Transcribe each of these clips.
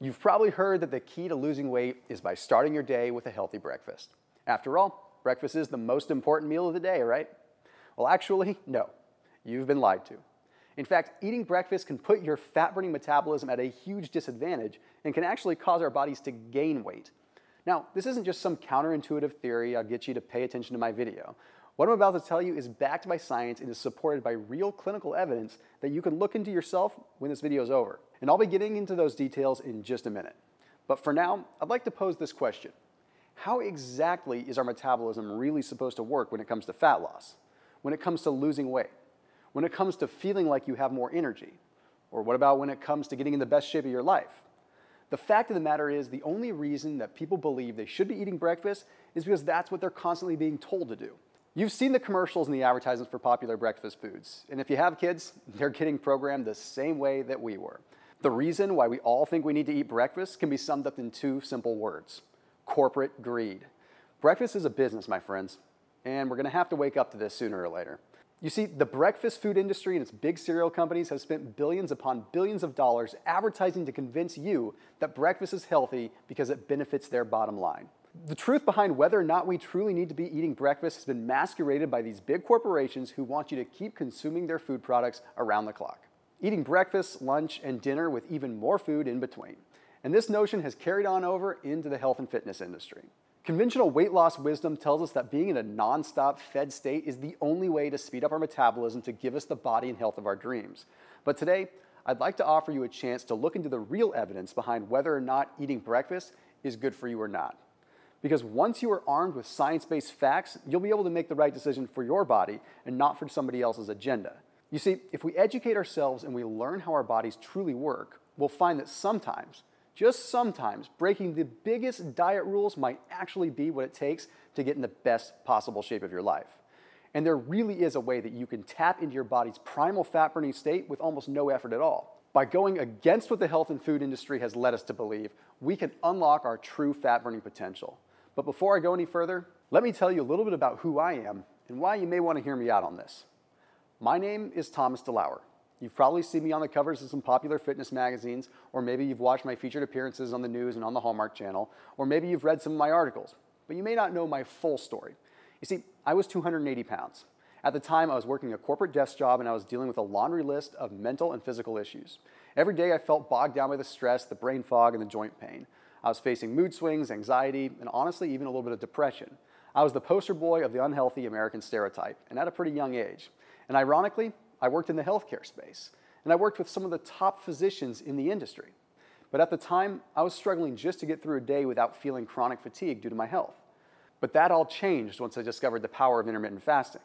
You've probably heard that the key to losing weight is by starting your day with a healthy breakfast. After all, breakfast is the most important meal of the day, right? Well, actually, no. You've been lied to. In fact, eating breakfast can put your fat-burning metabolism at a huge disadvantage and can actually cause our bodies to gain weight. Now, this isn't just some counterintuitive theory I'll get you to pay attention to my video. What I'm about to tell you is backed by science and is supported by real clinical evidence that you can look into yourself when this video is over. And I'll be getting into those details in just a minute. But for now, I'd like to pose this question. How exactly is our metabolism really supposed to work when it comes to fat loss? When it comes to losing weight? When it comes to feeling like you have more energy? Or what about when it comes to getting in the best shape of your life? The fact of the matter is, the only reason that people believe they should be eating breakfast is because that's what they're constantly being told to do. You've seen the commercials and the advertisements for popular breakfast foods, and if you have kids, they're getting programmed the same way that we were. The reason why we all think we need to eat breakfast can be summed up in two simple words: corporate greed. Breakfast is a business, my friends, and we're gonna have to wake up to this sooner or later. You see, the breakfast food industry and its big cereal companies have spent billions upon billions of dollars advertising to convince you that breakfast is healthy because it benefits their bottom line. The truth behind whether or not we truly need to be eating breakfast has been masqueraded by these big corporations who want you to keep consuming their food products around the clock, eating breakfast, lunch, and dinner with even more food in between. And this notion has carried on over into the health and fitness industry. Conventional weight loss wisdom tells us that being in a non-stop fed state is the only way to speed up our metabolism to give us the body and health of our dreams. But today, I'd like to offer you a chance to look into the real evidence behind whether or not eating breakfast is good for you or not. Because once you are armed with science-based facts, you'll be able to make the right decision for your body and not for somebody else's agenda. You see, if we educate ourselves and we learn how our bodies truly work, we'll find that sometimes, just sometimes, breaking the biggest diet rules might actually be what it takes to get in the best possible shape of your life. And there really is a way that you can tap into your body's primal fat-burning state with almost no effort at all. By going against what the health and food industry has led us to believe, we can unlock our true fat-burning potential. But before I go any further, let me tell you a little bit about who I am and why you may want to hear me out on this. My name is Thomas DeLauer. You've probably seen me on the covers of some popular fitness magazines, or maybe you've watched my featured appearances on the news and on the Hallmark Channel, or maybe you've read some of my articles, but you may not know my full story. You see, I was 280 pounds. At the time, I was working a corporate desk job and I was dealing with a laundry list of mental and physical issues. Every day I felt bogged down by the stress, the brain fog, and the joint pain. I was facing mood swings, anxiety, and honestly, even a little bit of depression. I was the poster boy of the unhealthy American stereotype, and at a pretty young age. And ironically, I worked in the healthcare space, and I worked with some of the top physicians in the industry. But at the time, I was struggling just to get through a day without feeling chronic fatigue due to my health. But that all changed once I discovered the power of intermittent fasting.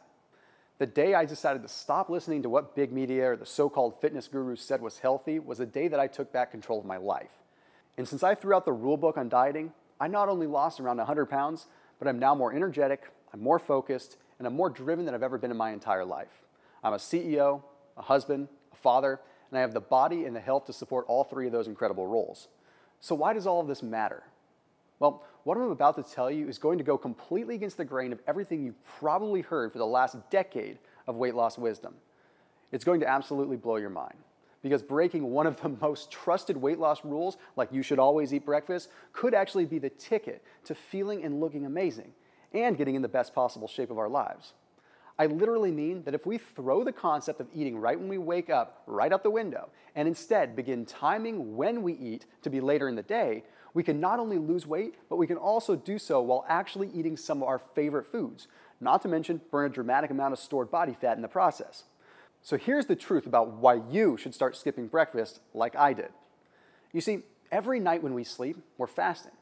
The day I decided to stop listening to what big media or the so-called fitness gurus said was healthy was the day that I took back control of my life. And since I threw out the rule book on dieting, I not only lost around 100 pounds, but I'm now more energetic, I'm more focused, and I'm more driven than I've ever been in my entire life. I'm a CEO, a husband, a father, and I have the body and the health to support all three of those incredible roles. So why does all of this matter? Well, what I'm about to tell you is going to go completely against the grain of everything you've probably heard for the last decade of weight loss wisdom. It's going to absolutely blow your mind. Because breaking one of the most trusted weight loss rules, like you should always eat breakfast, could actually be the ticket to feeling and looking amazing and getting in the best possible shape of our lives. I literally mean that if we throw the concept of eating right when we wake up right out the window and instead begin timing when we eat to be later in the day, we can not only lose weight, but we can also do so while actually eating some of our favorite foods, not to mention burn a dramatic amount of stored body fat in the process. So here's the truth about why you should start skipping breakfast like I did. You see, every night when we sleep, we're fasting,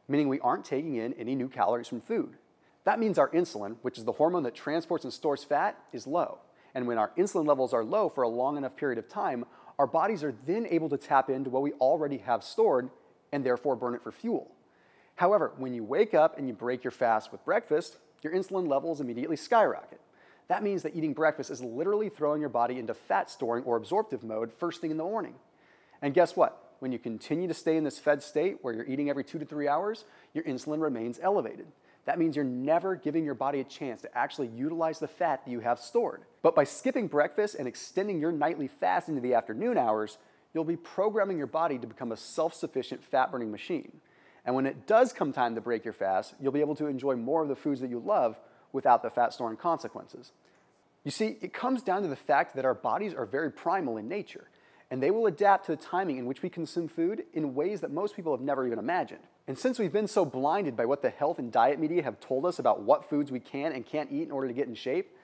meaning we aren't taking in any new calories from food. That means our insulin, which is the hormone that transports and stores fat, is low. And when our insulin levels are low for a long enough period of time, our bodies are then able to tap into what we already have stored and therefore burn it for fuel. However, when you wake up and you break your fast with breakfast, your insulin levels immediately skyrocket. That means that eating breakfast is literally throwing your body into fat storing or absorptive mode first thing in the morning. And guess what? When you continue to stay in this fed state where you're eating every 2 to 3 hours, your insulin remains elevated. That means you're never giving your body a chance to actually utilize the fat that you have stored. But by skipping breakfast and extending your nightly fast into the afternoon hours, you'll be programming your body to become a self-sufficient fat-burning machine. And when it does come time to break your fast, you'll be able to enjoy more of the foods that you love without the fat-storing consequences. You see, it comes down to the fact that our bodies are very primal in nature, and they will adapt to the timing in which we consume food in ways that most people have never even imagined. And since we've been so blinded by what the health and diet media have told us about what foods we can and can't eat in order to get in shape,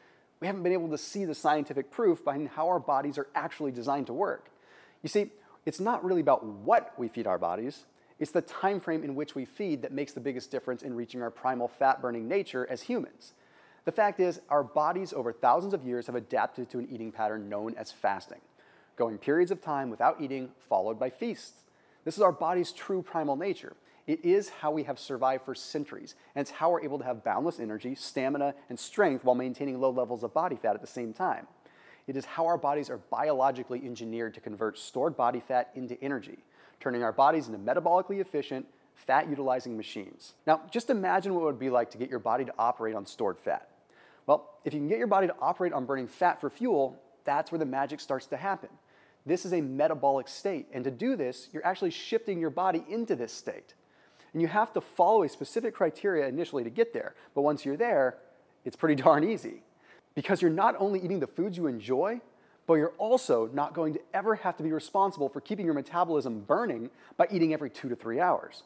we haven't been able to see the scientific proof behind how our bodies are actually designed to work. You see, it's not really about what we feed our bodies, it's the time frame in which we feed that makes the biggest difference in reaching our primal fat-burning nature as humans. The fact is, our bodies over thousands of years have adapted to an eating pattern known as fasting, going periods of time without eating followed by feasts. This is our body's true primal nature. It is how we have survived for centuries, and it's how we're able to have boundless energy, stamina, and strength while maintaining low levels of body fat at the same time. It is how our bodies are biologically engineered to convert stored body fat into energy, turning our bodies into metabolically efficient, fat-utilizing machines. Now, just imagine what it would be like to get your body to operate on stored fat. Well, if you can get your body to operate on burning fat for fuel, that's where the magic starts to happen. This is a metabolic state, and to do this, you're actually shifting your body into this state. And you have to follow a specific criteria initially to get there, but once you're there, it's pretty darn easy. Because you're not only eating the foods you enjoy, but you're also not going to ever have to be responsible for keeping your metabolism burning by eating every 2 to 3 hours.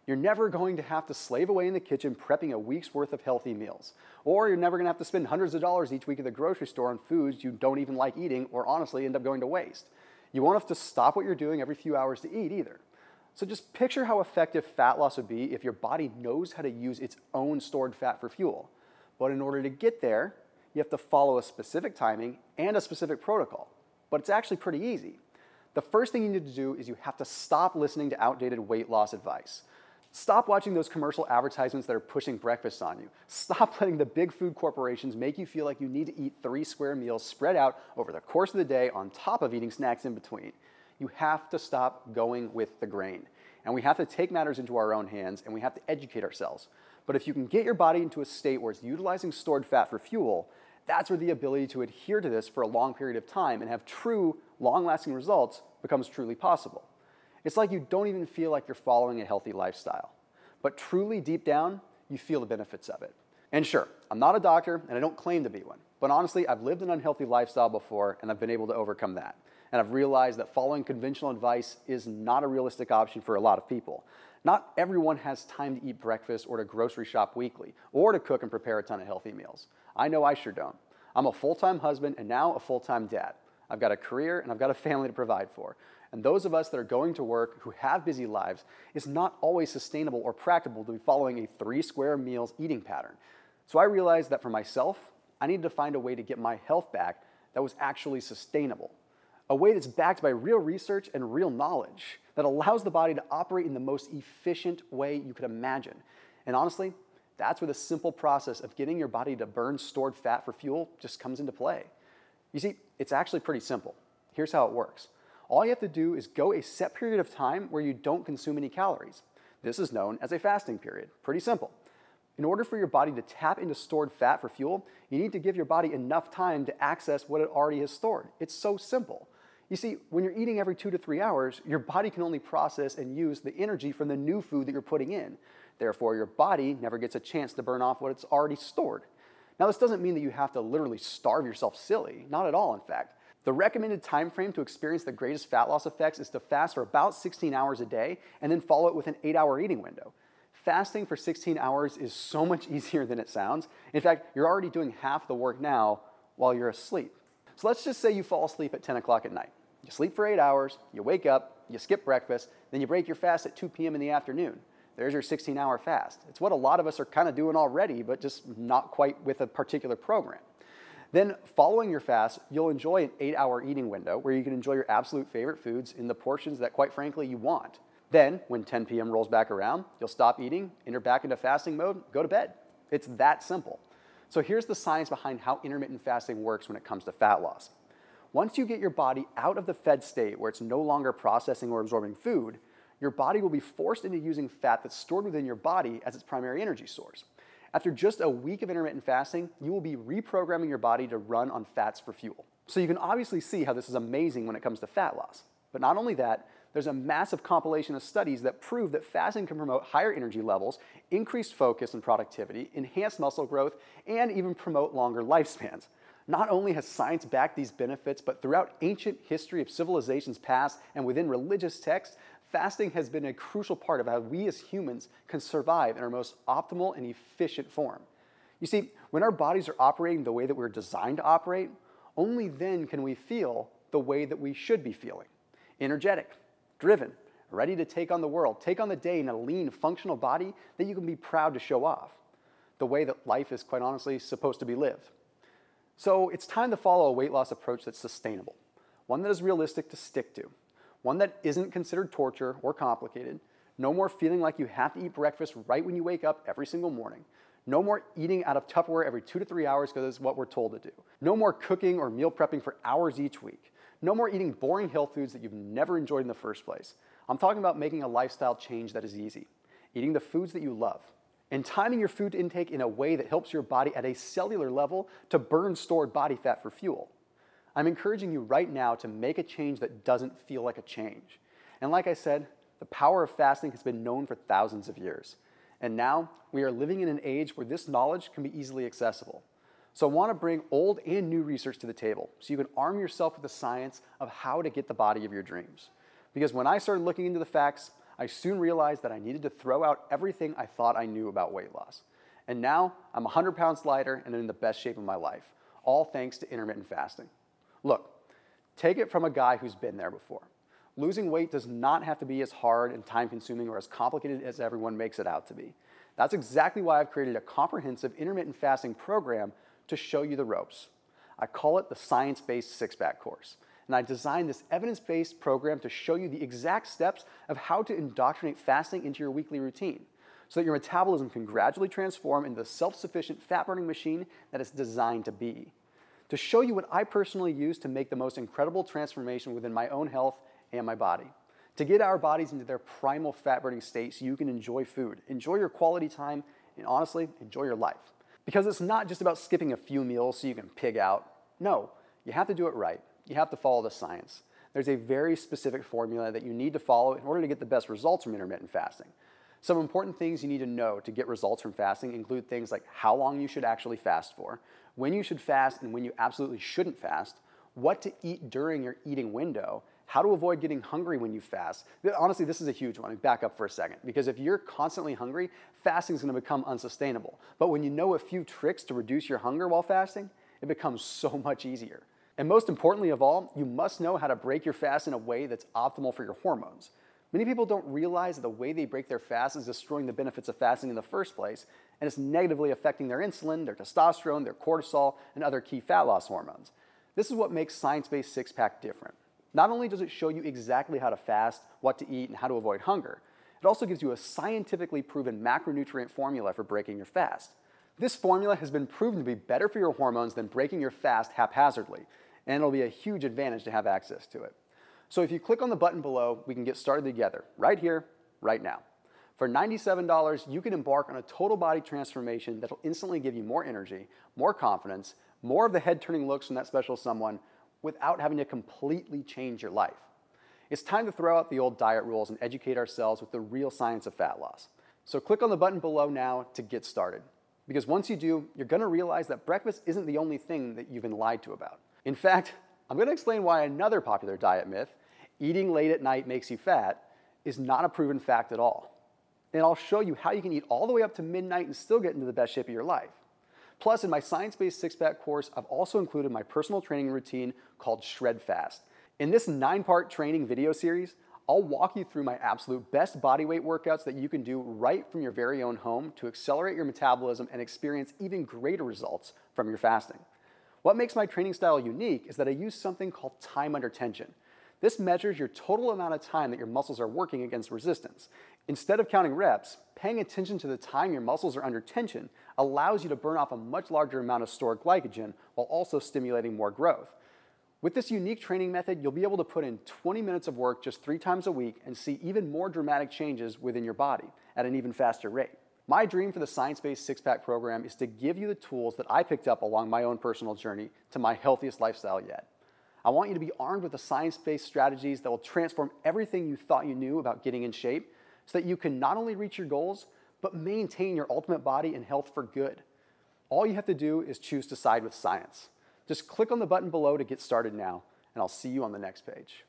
You're never going to have to slave away in the kitchen prepping a week's worth of healthy meals. Or you're never going to have to spend hundreds of dollars each week at the grocery store on foods you don't even like eating or honestly end up going to waste. You won't have to stop what you're doing every few hours to eat either. So just picture how effective fat loss would be if your body knows how to use its own stored fat for fuel. But in order to get there, you have to follow a specific timing and a specific protocol. But it's actually pretty easy. The first thing you need to do is you have to stop listening to outdated weight loss advice. Stop watching those commercial advertisements that are pushing breakfast on you. Stop letting the big food corporations make you feel like you need to eat 3 square meals spread out over the course of the day on top of eating snacks in between. You have to stop going with the grain. And we have to take matters into our own hands, and we have to educate ourselves. But if you can get your body into a state where it's utilizing stored fat for fuel, that's where the ability to adhere to this for a long period of time and have true, long-lasting results becomes truly possible. It's like you don't even feel like you're following a healthy lifestyle. But truly, deep down, you feel the benefits of it. And sure, I'm not a doctor, and I don't claim to be one. But honestly, I've lived an unhealthy lifestyle before, and I've been able to overcome that. And I've realized that following conventional advice is not a realistic option for a lot of people. Not everyone has time to eat breakfast or to grocery shop weekly, or to cook and prepare a ton of healthy meals. I know I sure don't. I'm a full-time husband and now a full-time dad. I've got a career and I've got a family to provide for. And those of us that are going to work who have busy lives, it's not always sustainable or practical to be following a 3 square meals eating pattern. So I realized that for myself, I needed to find a way to get my health back that was actually sustainable. A way that's backed by real research and real knowledge that allows the body to operate in the most efficient way you could imagine. And honestly, that's where the simple process of getting your body to burn stored fat for fuel just comes into play. You see, it's actually pretty simple. Here's how it works. All you have to do is go a set period of time where you don't consume any calories. This is known as a fasting period. Pretty simple. In order for your body to tap into stored fat for fuel, you need to give your body enough time to access what it already has stored. It's so simple. You see, when you're eating every 2 to 3 hours, your body can only process and use the energy from the new food that you're putting in. Therefore, your body never gets a chance to burn off what it's already stored. Now, this doesn't mean that you have to literally starve yourself silly. Not at all, in fact. The recommended time frame to experience the greatest fat loss effects is to fast for about 16 hours a day and then follow it with an 8-hour eating window. Fasting for 16 hours is so much easier than it sounds. In fact, you're already doing half the work now while you're asleep. So let's just say you fall asleep at 10 o'clock at night. You sleep for 8 hours, you wake up, you skip breakfast, then you break your fast at 2 p.m. in the afternoon. There's your 16-hour fast. It's what a lot of us are kind of doing already, but just not quite with a particular program. Then following your fast, you'll enjoy an 8-hour eating window where you can enjoy your absolute favorite foods in the portions that, quite frankly, you want. Then, when 10 p.m. rolls back around, you'll stop eating, enter back into fasting mode, go to bed. It's that simple. So here's the science behind how intermittent fasting works when it comes to fat loss. Once you get your body out of the fed state where it's no longer processing or absorbing food, your body will be forced into using fat that's stored within your body as its primary energy source. After just a week of intermittent fasting, you will be reprogramming your body to run on fats for fuel. So you can obviously see how this is amazing when it comes to fat loss. But not only that, there's a massive compilation of studies that prove that fasting can promote higher energy levels, increased focus and productivity, enhance muscle growth, and even promote longer lifespans. Not only has science backed these benefits, but throughout ancient history of civilizations past and within religious texts, fasting has been a crucial part of how we as humans can survive in our most optimal and efficient form. You see, when our bodies are operating the way that we're designed to operate, only then can we feel the way that we should be feeling. Energetic, driven, ready to take on the world, take on the day in a lean, functional body that you can be proud to show off. The way that life is, quite honestly, supposed to be lived. So it's time to follow a weight loss approach that's sustainable, one that is realistic to stick to, one that isn't considered torture or complicated, no more feeling like you have to eat breakfast right when you wake up every single morning, no more eating out of Tupperware every 2 to 3 hours because it's what we're told to do, no more cooking or meal prepping for hours each week, no more eating boring health foods that you've never enjoyed in the first place. I'm talking about making a lifestyle change that is easy, eating the foods that you love, and timing your food intake in a way that helps your body at a cellular level to burn stored body fat for fuel. I'm encouraging you right now to make a change that doesn't feel like a change. And like I said, the power of fasting has been known for thousands of years. And now we are living in an age where this knowledge can be easily accessible. So I want to bring old and new research to the table so you can arm yourself with the science of how to get the body of your dreams. Because when I started looking into the facts, I soon realized that I needed to throw out everything I thought I knew about weight loss. And now I'm 100 pounds lighter and in the best shape of my life, all thanks to intermittent fasting. Look, take it from a guy who's been there before. Losing weight does not have to be as hard and time-consuming or as complicated as everyone makes it out to be. That's exactly why I've created a comprehensive intermittent fasting program to show you the ropes. I call it the Science-Based Six-Pack course. And I designed this evidence-based program to show you the exact steps of how to indoctrinate fasting into your weekly routine so that your metabolism can gradually transform into the self-sufficient fat-burning machine that it's designed to be. To show you what I personally use to make the most incredible transformation within my own health and my body. To get our bodies into their primal fat-burning state so you can enjoy food, enjoy your quality time, and honestly, enjoy your life. Because it's not just about skipping a few meals so you can pig out. No, you have to do it right. You have to follow the science. There's a very specific formula that you need to follow in order to get the best results from intermittent fasting. Some important things you need to know to get results from fasting include things like how long you should actually fast for, when you should fast and when you absolutely shouldn't fast, what to eat during your eating window, how to avoid getting hungry when you fast. Honestly, this is a huge one. Back up for a second, because if you're constantly hungry, fasting is going to become unsustainable. But when you know a few tricks to reduce your hunger while fasting, it becomes so much easier. And most importantly of all, you must know how to break your fast in a way that's optimal for your hormones. Many people don't realize that the way they break their fast is destroying the benefits of fasting in the first place, and it's negatively affecting their insulin, their testosterone, their cortisol, and other key fat loss hormones. This is what makes Science-Based Six-Pack different. Not only does it show you exactly how to fast, what to eat, and how to avoid hunger, it also gives you a scientifically proven macronutrient formula for breaking your fast. This formula has been proven to be better for your hormones than breaking your fast haphazardly, and it'll be a huge advantage to have access to it. So if you click on the button below, we can get started together, right here, right now. For $97, you can embark on a total body transformation that'll instantly give you more energy, more confidence, more of the head-turning looks from that special someone without having to completely change your life. It's time to throw out the old diet rules and educate ourselves with the real science of fat loss. So click on the button below now to get started. Because once you do, you're going to realize that breakfast isn't the only thing that you've been lied to about. In fact, I'm going to explain why another popular diet myth, eating late at night makes you fat, is not a proven fact at all. And I'll show you how you can eat all the way up to midnight and still get into the best shape of your life. Plus, in my Science-Based Six-Pack course, I've also included my personal training routine called Shred Fast. In this 9-part training video series, I'll walk you through my absolute best bodyweight workouts that you can do right from your very own home to accelerate your metabolism and experience even greater results from your fasting. What makes my training style unique is that I use something called time under tension. This measures your total amount of time that your muscles are working against resistance. Instead of counting reps, paying attention to the time your muscles are under tension allows you to burn off a much larger amount of stored glycogen while also stimulating more growth. With this unique training method, you'll be able to put in 20 minutes of work just 3 times a week and see even more dramatic changes within your body at an even faster rate. My dream for the Science-Based Six-Pack program is to give you the tools that I picked up along my own personal journey to my healthiest lifestyle yet. I want you to be armed with the science-based strategies that will transform everything you thought you knew about getting in shape so that you can not only reach your goals, but maintain your ultimate body and health for good. All you have to do is choose to side with science. Just click on the button below to get started now, and I'll see you on the next page.